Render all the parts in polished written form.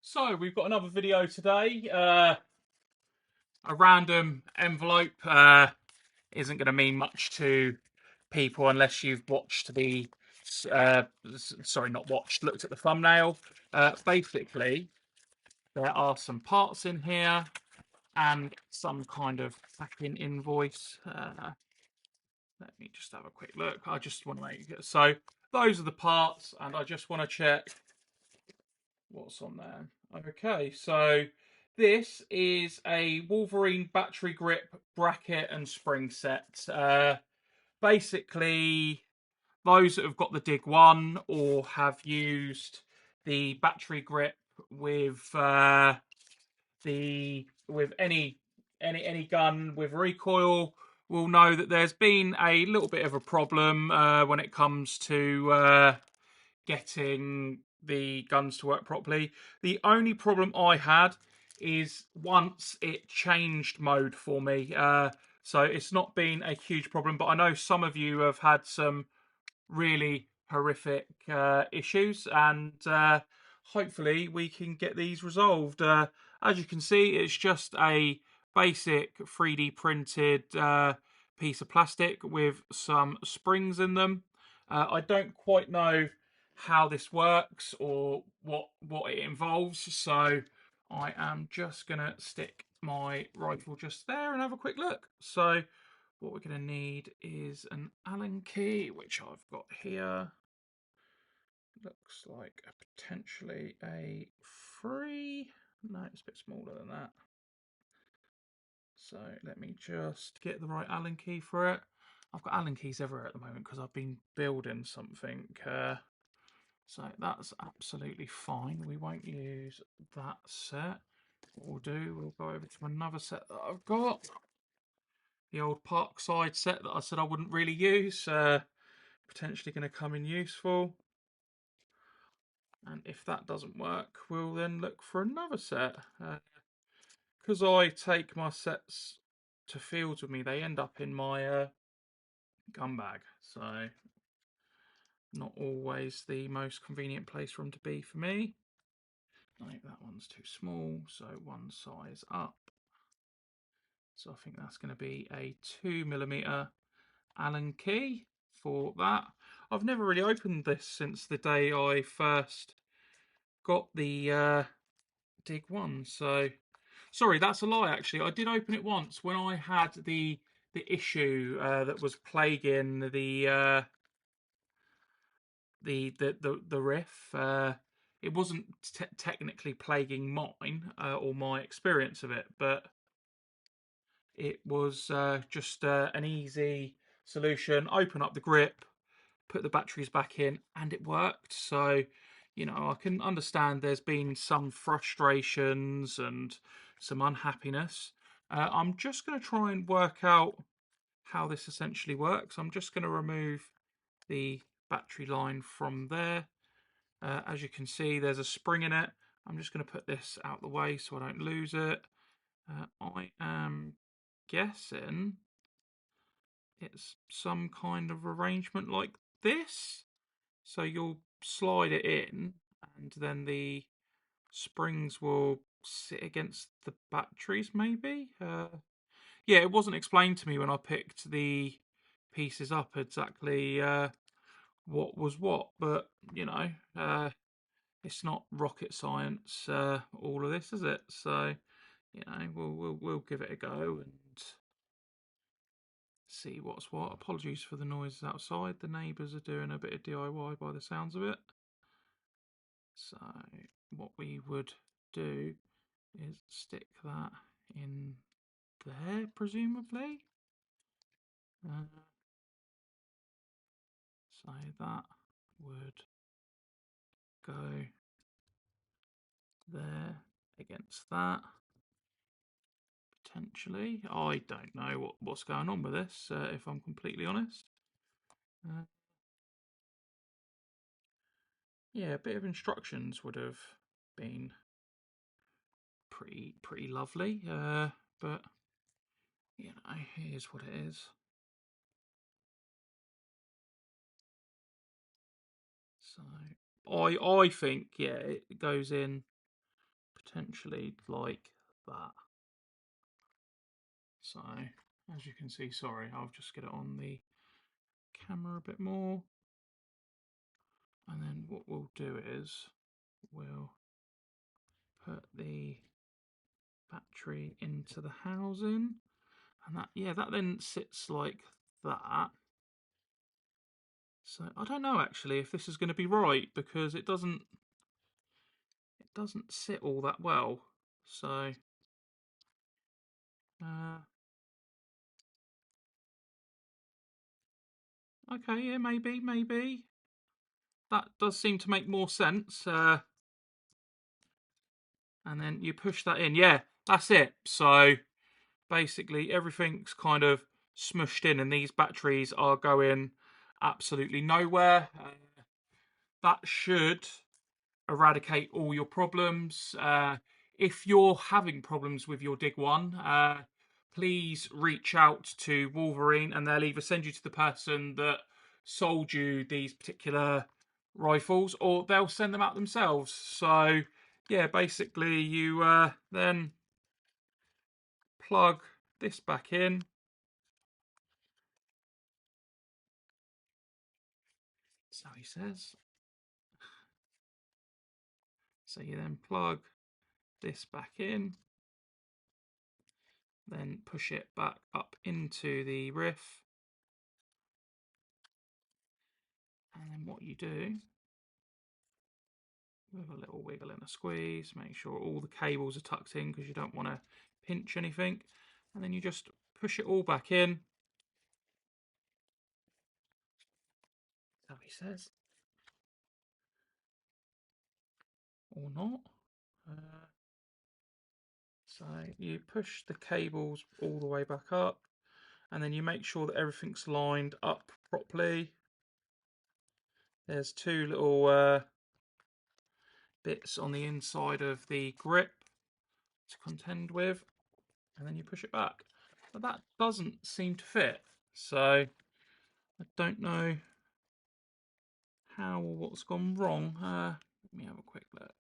So we've got another video today. A random envelope isn't going to mean much to people unless you've watched the, sorry, not watched, looked at the thumbnail. Basically, there are some parts in here and some kind of packing invoice. Let me just have a quick look. I just want to make it so. Those are the parts, and I just want to check what's on there. Okay, so this is a Wolverine battery grip bracket and spring set. Basically, those that have got the DIG1 or have used the battery grip with the with any gun with recoil will know that there's been a little bit of a problem when it comes to getting the guns to work properly. The only problem I had is once it changed mode for me. So it's not been a huge problem, but I know some of you have had some really horrific issues, and hopefully we can get these resolved. As you can see, it's just a basic 3D printed piece of plastic with some springs in them. I don't quite know how this works or what it involves, so I am just gonna stick my rifle just there and have a quick look. So what we're going to need is an Allen key, which I've got here. Looks like potentially a 3. No, it's a bit smaller than that. So let me just get the right Allen key for it. I've got Allen keys everywhere at the moment because I've been building something. So that's absolutely fine. We won't use that set. What we'll do, we'll go over to another set that I've got. The old Parkside set that I said I wouldn't really use. Potentially going to come in useful. And if that doesn't work, we'll then look for another set. Because I take my sets to fields with me, they end up in my gun bag. So, not always the most convenient place for them to be for me. Like that one's too small, so one size up. So I think that's going to be a 2mm Allen key for that. I've never really opened this since the day I first got the DIG1. So sorry, that's a lie. Actually, I did open it once when I had the issue that was plaguing the riff. It wasn't technically plaguing mine or my experience of it, but it was just an easy solution. Open up the grip, put the batteries back in, and it worked. So, you know, I can understand there's been some frustrations and some unhappiness. I'm just going to try and work out how this essentially works. I'm just going to remove the battery line from there. As you can see, there's a spring in it. I'm just going to put this out the way so I don't lose it. I am guessing it's some kind of arrangement like this. So you'll slide it in, and then the springs will sit against the batteries, maybe? Yeah, it wasn't explained to me when I picked the pieces up exactly what was what, but, you know, it's not rocket science, all of this, is it? So, you know, we'll give it a go and see what's what. Apologies for the noises outside. The neighbours are doing a bit of DIY by the sounds of it. So what we would do is stick that in there, presumably. So that would go there against that. Potentially. I don't know what's going on with this, if I'm completely honest. Yeah, a bit of instructions would have been pretty lovely, but you know, it is what it is. So I think, yeah, it goes in potentially like that. So as you can see, sorry, I'll just get it on the camera a bit more. And then what we'll do is we'll put the battery into the housing, and that then sits like that. So I don't know actually if this is going to be right, because it doesn't sit all that well. So okay, yeah, maybe that does seem to make more sense. And then you push that in. Yeah, that's it. So basically everything's kind of smushed in, and these batteries are going absolutely nowhere. That should eradicate all your problems. If you're having problems with your DIG1, please reach out to Wolverine, and they'll either send you to the person that sold you these particular rifles, or they'll send them out themselves. So yeah, basically you then plug this back in. So he says. So you then plug this back in, then push it back up into the riff. And then what you do, with a little wiggle and a squeeze, make sure all the cables are tucked in, because you don't want to pinch anything. And then you just push it all back in. So he says. Or not. So you push the cables all the way back up, and then you make sure that everything's lined up properly. There's two little bits on the inside of the grip to contend with, and then you push it back. But that doesn't seem to fit, so I don't know how or what's gone wrong. Let me have a quick look.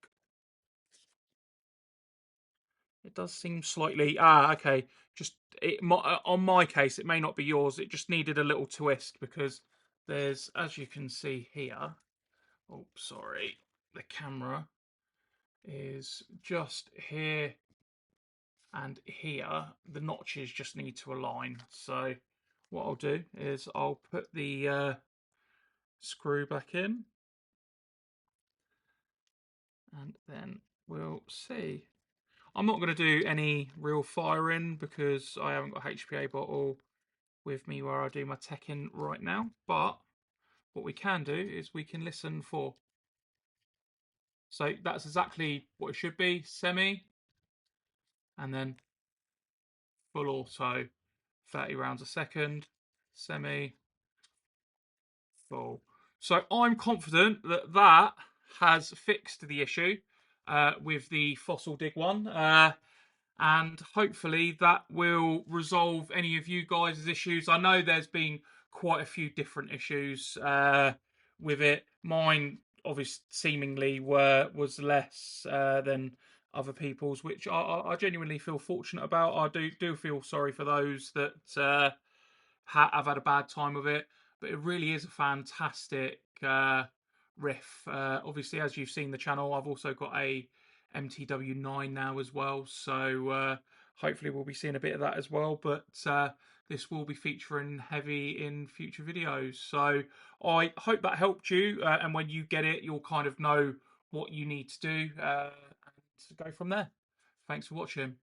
It does seem slightly okay. Just on my case, it may not be yours. It just needed a little twist, because there's, as you can see here. Oh, sorry, the camera is just here and here. The notches just need to align. So what I'll do is I'll put the screw back in, and then we'll see. I'm not going to do any real firing, because I haven't got a HPA bottle with me where I do my tech in right now. But what we can do is we can listen for. So that's exactly what it should be: semi, and then full auto, 30 rounds a second, semi, full. So I'm confident that that has fixed the issue with the Fossil DIG1. And hopefully that will resolve any of you guys' issues. I know there's been quite a few different issues with it. Mine, obviously, seemingly was less than other people's, which I genuinely feel fortunate about. I do feel sorry for those that have had a bad time with it, but it really is a fantastic riff. Obviously, as you've seen the channel, I've also got a MTW 9 now as well, so hopefully we'll be seeing a bit of that as well. But this will be featuring heavy in future videos, so I hope that helped you, and when you get it, you'll kind of know what you need to do and go from there. Thanks for watching.